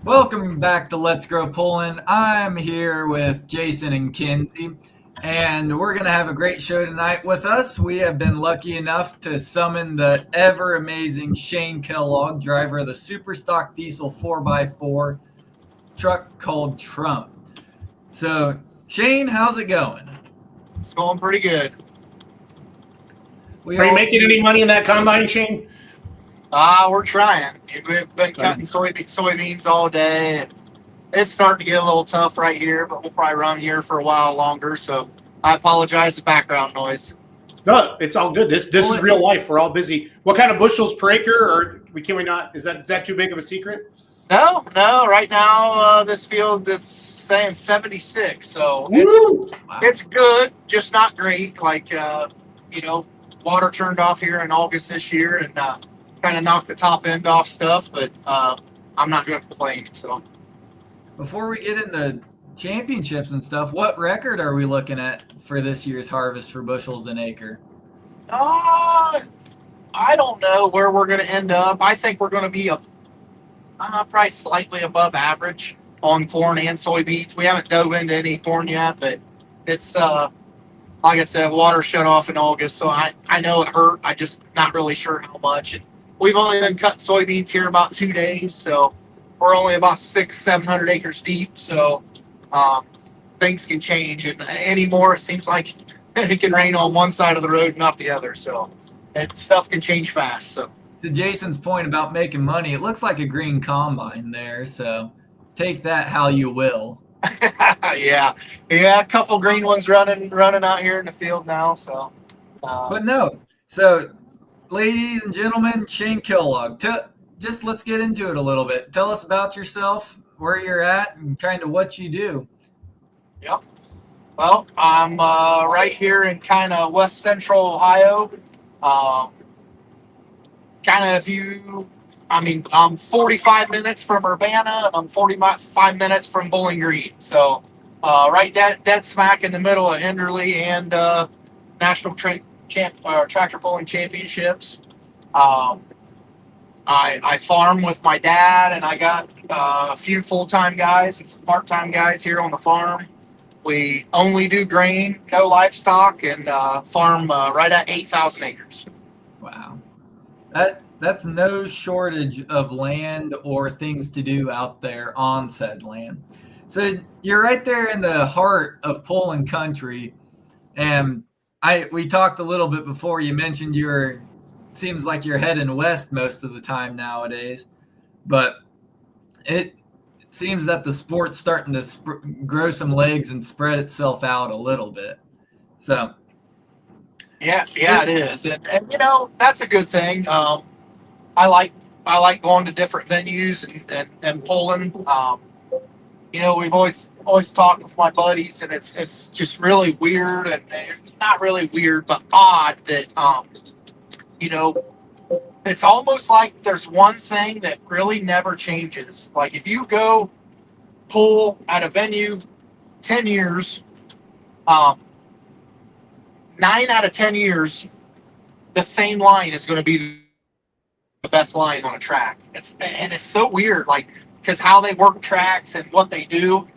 Welcome back to Let's Grow Poland. I'm here with Jason and Kinsey, and we're going to have a great show tonight with us. We have been lucky enough to summon the ever amazing Shane Kellogg, driver of the Super Stock Diesel 4x4 truck called Trump. So, Shane, how's it going? It's going pretty good. Are you making any money in that combine, Shane? We're trying. We've been cutting soybeans all day, and it's starting to get a little tough right here, but we'll probably run here for a while longer, so I apologize for background noise. No, it's all good. This is real life. We're all busy. What kind of bushels per acre, or can we not? Is that too big of a secret? No. Right now, this field is saying 76, so it's good, just not great. Like water turned off here in August this year, and kind of knocked the top end off stuff, but I'm not going to complain. So, before we get into championships and stuff, what record are we looking at for this year's harvest for bushels an acre? I don't know where we're going to end up. I think we're going to be probably slightly above average on corn and soybeans. We haven't dove into any corn yet, but it's like I said, water shut off in August, so I know it hurt. I just not really sure how much. And we've only been cutting soybeans here about 2 days, so we're only about 700 acres deep. So things can change, and anymore it seems like it can rain on one side of the road, not the other. So stuff can change fast. So to Jason's point about making money, it looks like a green combine there. So take that how you will. yeah, a couple green ones running out here in the field now. So, but no. So, ladies and gentlemen, Shane Kellogg. Just let's get into it a little bit. Tell us about yourself, where you're at, and kind of what you do. Yep. Well, I'm right here in kind of west central Ohio. I'm 45 minutes from Urbana, and I'm 45 minutes from Bowling Green. So, right dead smack in the middle of Enderley and National Tractor Pulling Championships. I farm with my dad, and I got a few full-time guys and some part-time guys here on the farm. We only do grain, no livestock, and farm right at 8,000 acres. Wow. That's no shortage of land or things to do out there on said land. So you're right there in the heart of Poland country, and we talked a little bit before. You mentioned seems like you're heading west most of the time nowadays, but it seems that the sport's starting to grow some legs and spread itself out a little bit. So yeah, it is, and that's a good thing. I like going to different venues and Poland. We've always talked with my buddies, and it's just really weird, and not really weird, but odd that it's almost like there's one thing that really never changes. Like if you go pull at a venue 10 years, 9 out of 10 years, the same line is going to be the best line on a track. It's so weird, like, because how they work tracks and what they do,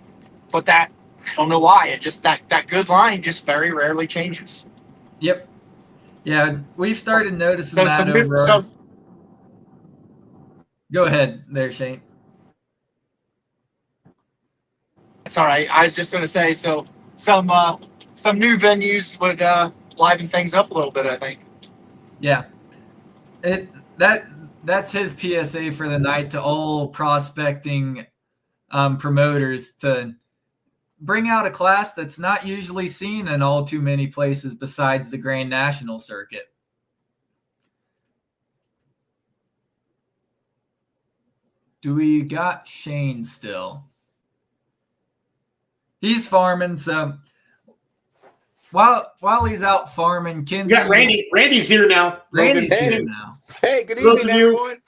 but I don't know why. It just that good line just very rarely changes. Yep. Yeah, we've started noticing that over. Go ahead there, Shane. It's all right. I was just going to say, so some new venues would liven things up a little bit, I think. Yeah. That's his PSA for the night to all prospecting promoters, to bring out a class that's not usually seen in all too many places besides the Grand National circuit. Do we got Shane still? He's farming, so while he's out farming, Kinsey. Yeah, Randy's here now. Randy's here now. Hey, good evening, everyone.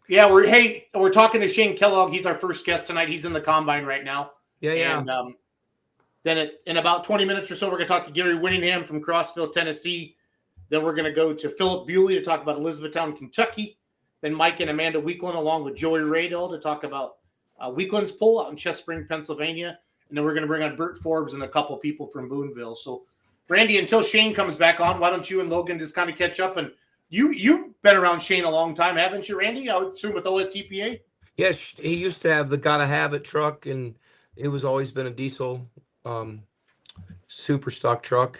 Yeah, we're talking to Shane Kellogg. He's our first guest tonight. He's in the combine right now. Yeah. And then in about 20 minutes or so, we're going to talk to Gary Winningham from Crossville, Tennessee. Then we're going to go to Philip Bewley to talk about Elizabethtown, Kentucky. Then Mike and Amanda Weekland along with Joey Radel to talk about Weekland's Pull out in Chest Spring, Pennsylvania. And then we're going to bring on Bert Forbes and a couple people from Boonville. So, Randy, until Shane comes back on, why don't you and Logan just kind of catch up? And you've been around Shane a long time, haven't you, Randy? I would assume with OSTPA? Yes, he used to have the Gotta Have It truck, and it was always been a diesel super stock truck.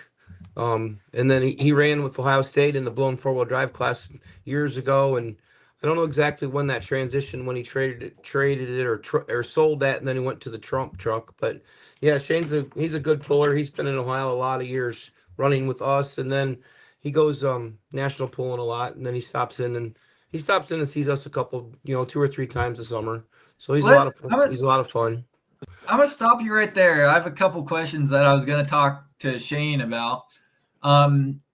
And then he ran with Ohio State in the blown four-wheel drive class years ago, and I don't know exactly when that transition, when he traded it or sold that, and then he went to the Trump truck. But yeah, he's a good puller. He's been in Ohio a lot of years running with us, and then he goes national pulling a lot, and then he stops in and sees us a couple, 2 or 3 times a summer. So he's a lot of fun. He's a lot of fun. I'm gonna stop you right there. I have a couple questions that I was gonna talk to Shane about.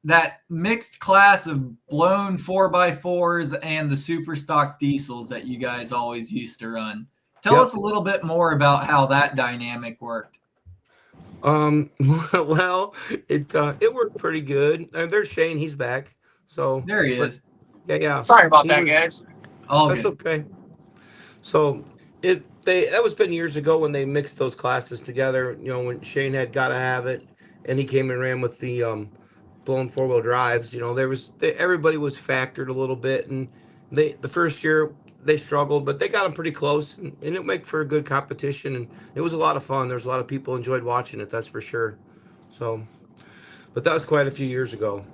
That mixed class of blown 4x4s and the super stock diesels that you guys always used to run. Tell us a little bit more about how that dynamic worked. Well, it worked pretty good. There's Shane. He's back. So there he is. Yeah. Sorry about that, guys. That's okay. So that was been years ago when they mixed those classes together. When Shane had Gotta Have It, and he came and ran with the blown 4-wheel drives. Everybody was factored a little bit, and the first year they struggled, but they got them pretty close, and it made for a good competition, and it was a lot of fun. There's a lot of people enjoyed watching it, that's for sure. So, but that was quite a few years ago.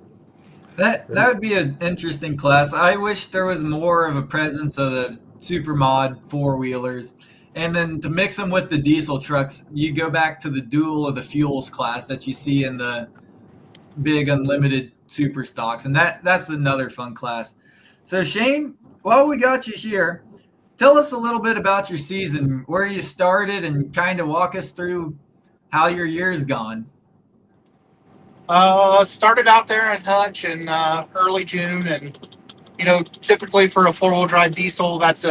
That would be an interesting class. I wish there was more of a presence of the super mod 4-wheelers. And then to mix them with the diesel trucks, you go back to the duel of the fuels class that you see in the big unlimited super stocks. And that's another fun class. So Shane, while we got you here, tell us a little bit about your season, where you started, and kind of walk us through how your year's gone. Started out there in Hutch in early June, and typically for a 4-wheel drive diesel, that's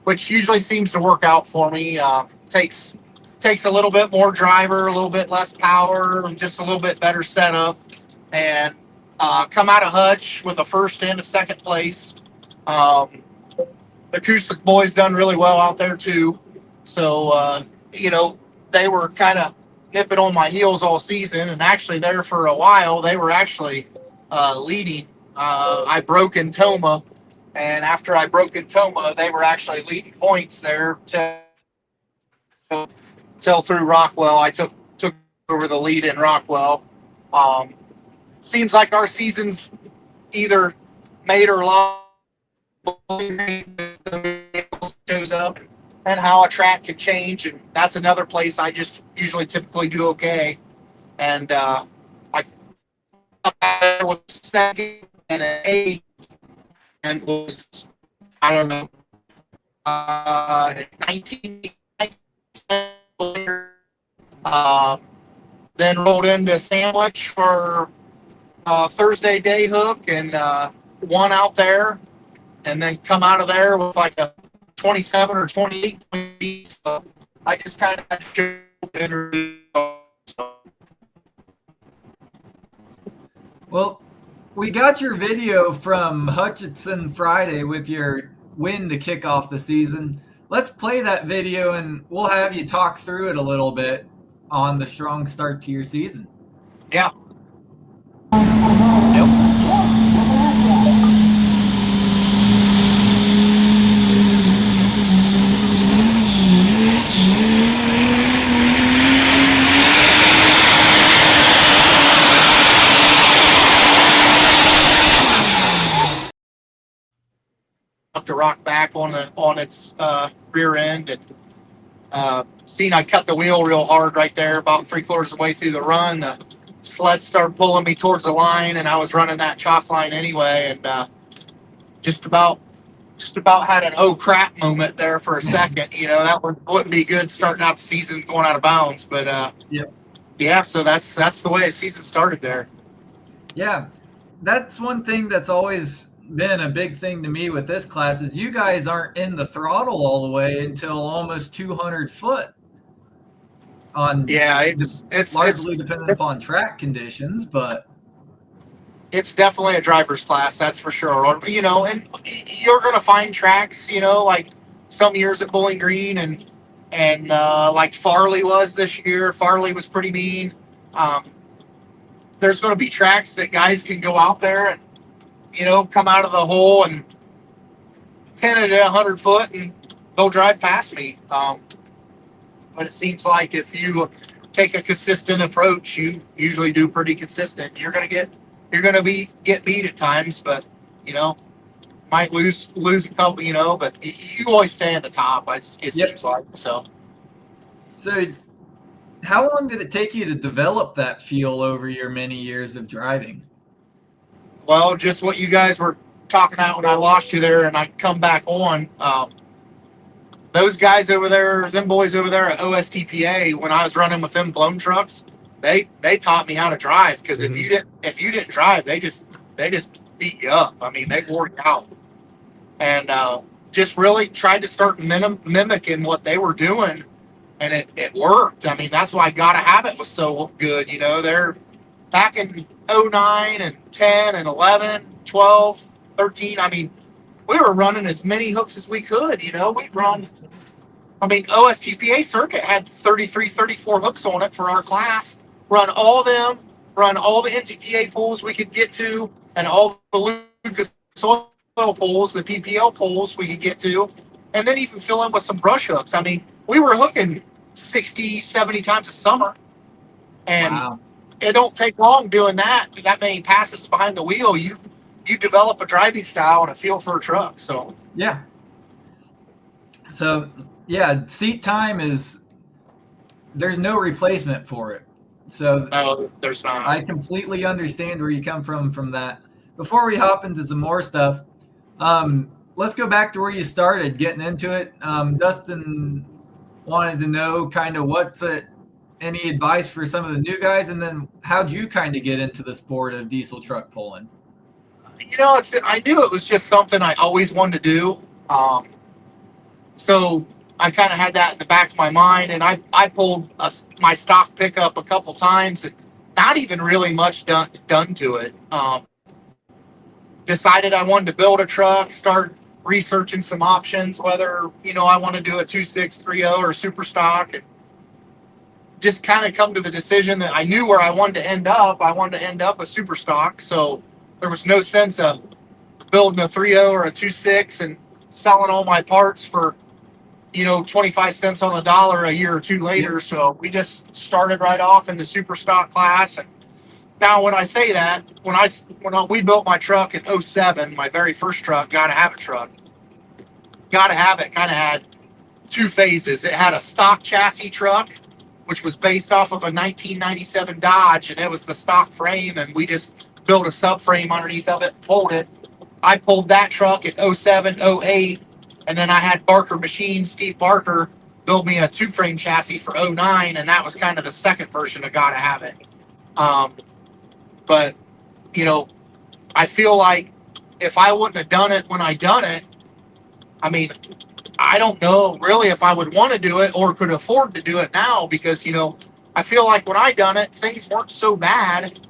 which usually seems to work out for me. Takes a little bit more driver, a little bit less power, just a little bit better setup, and come out of Hutch with a first and a second place. The Acoustic boys done really well out there too, so they were kind of nipping on my heels all season, and actually there for a while they were actually leading. I broke in Toma, and after I broke in Toma, they were actually leading points there till through Rockwell. I took over the lead in Rockwell. Seems like our season's either made or lost. Shows up and how a track can change, and that's another place I just usually typically do okay. And I was second and an 8th, and was 19. Then rolled into Sandwich for Thursday day hook, and won out there, and then come out of there with like a 27 or 28. So I just kind of had to interview. Well, we got your video from Hutchinson Friday with your win to kick off the season. Let's play that video, and we'll have you talk through it a little bit on the strong start to your season. Yeah. Up to rock back on its rear end, and seen I cut the wheel real hard right there about 3/4 of the way through the run. The sled started pulling me towards the line, and I was running that chalk line anyway, and just about had an oh crap moment there for a second. That wouldn't be good starting out the season going out of bounds, but yeah, so that's the way the season started there. Yeah, that's one thing that's always been a big thing to me with this class is you guys aren't in the throttle all the way until almost 200 foot. It's largely dependent upon track conditions, but it's definitely a driver's class, that's for sure. Or, you know, and you're going to find tracks, you know, like some years at Bowling Green and like Farley was this year. Farley was pretty mean. There's going to be tracks that guys can go out there and, you know, come out of the hole and pin it at 100 foot and they'll drive past me. But it seems like if you take a consistent approach, you usually do pretty consistent. You're going to get beat at times, but you know, might lose a couple, you know, but you always stay at the top. It seems like so. So, how long did it take you to develop that feel over your many years of driving? Well, just what you guys were talking about when I lost you there, and I come back on. Those guys over there, them boys over there at OSTPA, when I was running with them blown trucks, they taught me how to drive, because if you didn't drive, they just beat you up. I mean, they wore you out, and just really tried to start mimicking what they were doing, and it worked. I mean, that's why Gotta Have It was so good. You know, they're back in 09 and 10 and 11, 12, 13. I mean, we were running as many hooks as we could. You know, we'd run. I mean, OSTPA circuit had 33, 34 hooks on it for our class. Run all them, run all the NTPA pools we could get to, and all the Lucas soil pools, the PPL pools we could get to, and then even fill in with some brush hooks. I mean, we were hooking 60, 70 times a summer. And Wow. It don't take long doing that many passes behind the wheel. You develop a driving style and a feel for a truck. So Yeah. So, yeah, seat time there's no replacement for it. So no, there's not. I completely understand where you come from that. Before we hop into some more stuff, let's go back to where you started getting into it. Dustin wanted to know kind of any advice for some of the new guys, and then how'd you kind of get into the sport of diesel truck pulling? You know, I knew it was just something I always wanted to do. So I kind of had that in the back of my mind, and I pulled my stock pickup a couple times, and not even really much done to it. Decided I wanted to build a truck, start researching some options, whether, you know, I want to do a 2630 or super stock, and just kind of come to the decision that I knew where I wanted to end up. I wanted to end up a super stock, so there was no sense of building a 30 or a 26 and selling all my parts for, you know, 25 cents on the dollar a year or two later. So we just started right off in the super stock class. And now when I say that, when we built my truck in 07, my very first truck, Gotta Have It truck, Gotta Have It kind of had two phases. It had a stock chassis truck, which was based off of a 1997 Dodge, and it was the stock frame, and we just built a subframe underneath of it and pulled it. I pulled that truck in 07, 08, and then I had Barker Machines, Steve Barker, build me a two-frame chassis for 09, and that was kind of the second version of Gotta Have It. But, you know, I feel like if I wouldn't have done it when I done it, I mean, I don't know really if I would want to do it or could afford to do it now, because, you know, I feel like when I done it, things weren't so bad.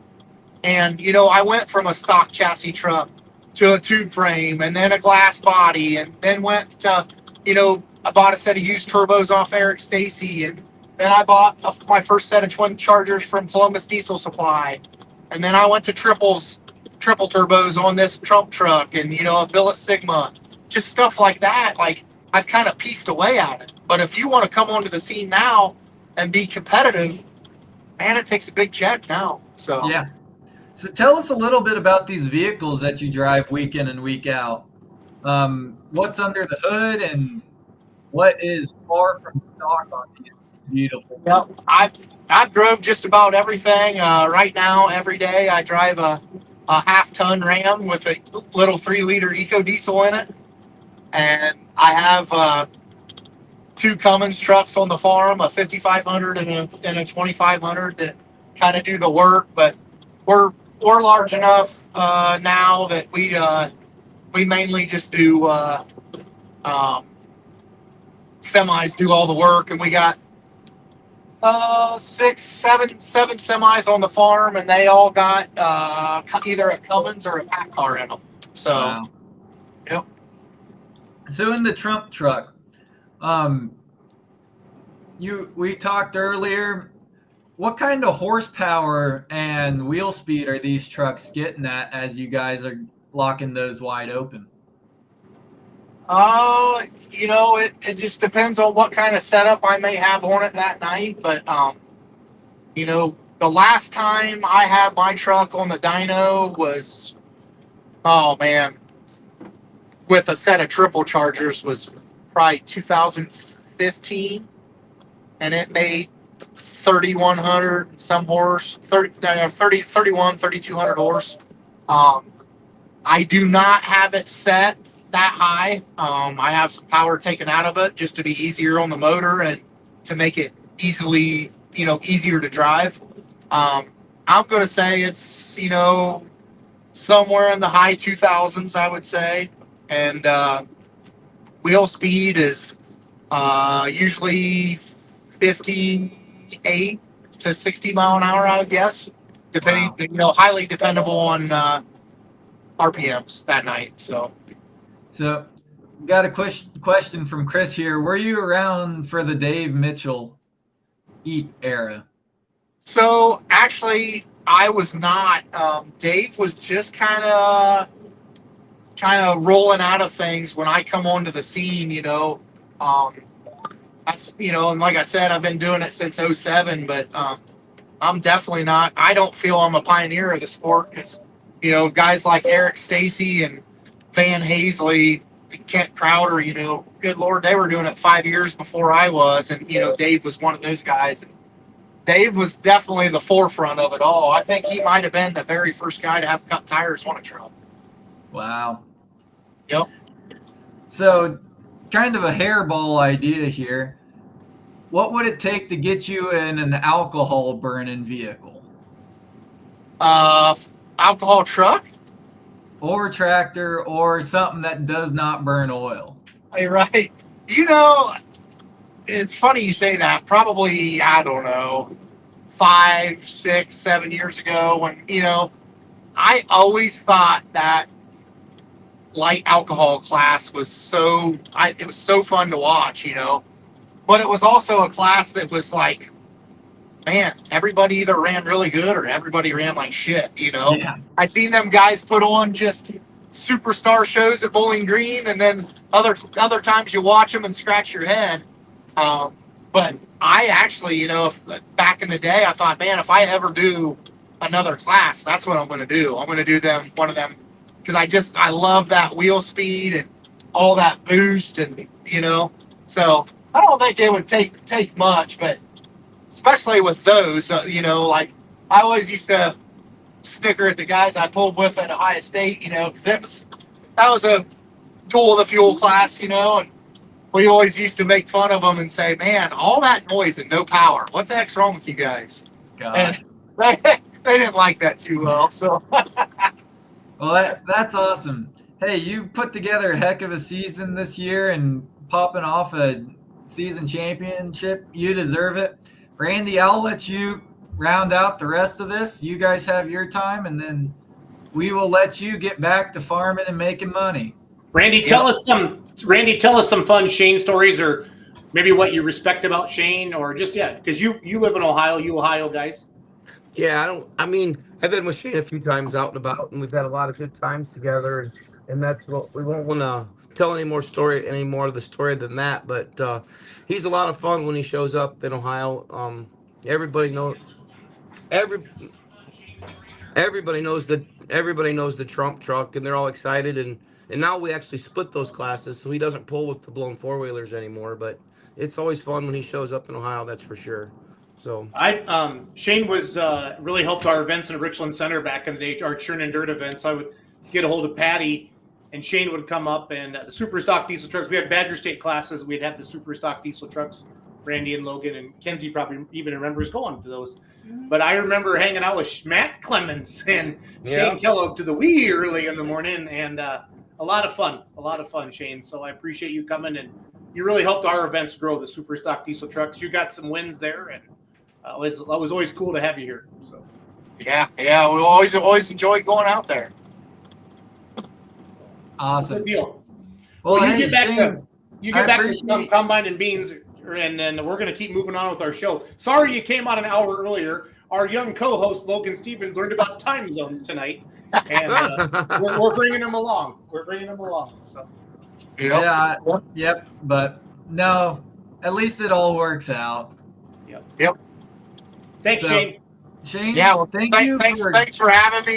And, you know, I went from a stock chassis truck to a tube frame and then a glass body, and then went to, you know, I bought a set of used turbos off Eric Stacy, and then I bought my first set of twin chargers from Columbus Diesel Supply. And then I went to triple turbos on this Trump truck, and, you know, a billet Sigma, just stuff like that. Like, I've kind of pieced away at it. But if you want to come onto the scene now and be competitive, man, it takes a big check now. So yeah. So tell us a little bit about these vehicles that you drive week in and week out. What's under the hood and what is far from stock on these beautiful? Well, I've drove just about everything. Right now, every day, I drive a half-ton Ram with a little 3-liter Eco Diesel in it. And I have two Cummins trucks on the farm, a 5500 and a 2500 that kind of do the work. But we're large enough now that we mainly just do semis do all the work, and we got seven semis on the farm, and they all got either a Cummins or a pack car in them. So, Wow. yep. So in the Trump truck, we talked earlier. What kind of horsepower and wheel speed are these trucks getting at as you guys are locking those wide open? It just depends on what kind of setup I may have on it that night. But the last time I had my truck on the dyno was, oh man, with a set of triple chargers was probably 2015, and it made 3,100 some horse, 3,200 horse. I do not have it set that high. I have some power taken out of it just to be easier on the motor and to make it easier to drive. I'm going to say it's, somewhere in the high 2000s, I would say. And wheel speed is usually 58 to 60 mile an hour, I would guess, depending, highly dependable on RPMs that night. So got a question from Chris here. Were you around for the Dave Mitchell EAP era? So actually, I was not. Dave was just kind of rolling out of things when I come onto the scene. That's and like I said, I've been doing it since '07, but I'm definitely not. I don't feel I'm a pioneer of the sport because guys like Eric Stacy and Van Hazley, Kent Crowder, good Lord, they were doing it 5 years before I was. And, Dave was one of those guys. And Dave was definitely the forefront of it all. I think he might have been the very first guy to have cut tires on a truck. Wow. Yep. So kind of a hairball idea here. What would it take to get you in an alcohol burning vehicle? Alcohol truck? Or tractor, or something that does not burn oil. Hey, right. It's funny you say that. Probably, I don't know, 5, 6, 7 years ago when, I always thought that light alcohol class was it was so fun to watch, but it was also a class that was like, man, everybody either ran really good or everybody ran like shit, Yeah. I seen them guys put on just superstar shows at Bowling Green, and then other times you watch them and scratch your head. But I actually, back in the day, I thought, man, if I ever do another class, that's what I'm going to do. I'm going to do one of them, because I love that wheel speed and all that boost, and so I don't think it would take much, but especially with those, like I always used to snicker at the guys I pulled with at Ohio State, because that was a dual of the fuel class, and we always used to make fun of them and say, man, all that noise and no power. What the heck's wrong with you guys? Gosh. And they didn't like that too well. So, Well, that's awesome. Hey, you put together a heck of a season this year and popping off a season championship. You deserve it. Randy, I'll let you round out the rest of this. You guys have your time, and then we will let you get back to farming and making money. Randy, tell us some fun Shane stories, or maybe what you respect about Shane, or just because you live in Ohio, you Ohio guys. Yeah, I've been with Shane a few times out and about, and we've had a lot of good times together, and that's what we won't want to tell any more of the story than that. But he's a lot of fun when he shows up in Ohio. Everybody knows the Trump truck, and they're all excited. And now we actually split those classes, so he doesn't pull with the blown four wheelers anymore. But it's always fun when he shows up in Ohio, that's for sure. So Shane was really helped our events in Richland Center back in the day, our churn and dirt events. I would get a hold of Patty, and Shane would come up, and the super stock diesel trucks. We had Badger State classes. We'd have the super stock diesel trucks. Randy and Logan and Kenzie probably even remembers going to those. But I remember hanging out with Matt Clemens and Shane Kellogg to the wee early in the morning, and a lot of fun, Shane. So I appreciate you coming, and you really helped our events grow, the super stock diesel trucks. You got some wins there, and It was always cool to have you here. So Yeah, we always enjoyed going out there. Awesome. good deal. Well, you hey, get back Shane, to some combine and beans, and then we're going to keep moving on with our show. Sorry you came on an hour earlier. Our young co-host Logan Stevens learned about time zones tonight, and we're bringing him along. So yeah, yep. But no, at least it all works out. Yep. Thanks, So, Shane. Shane, Yeah, well, thanks thanks for having me.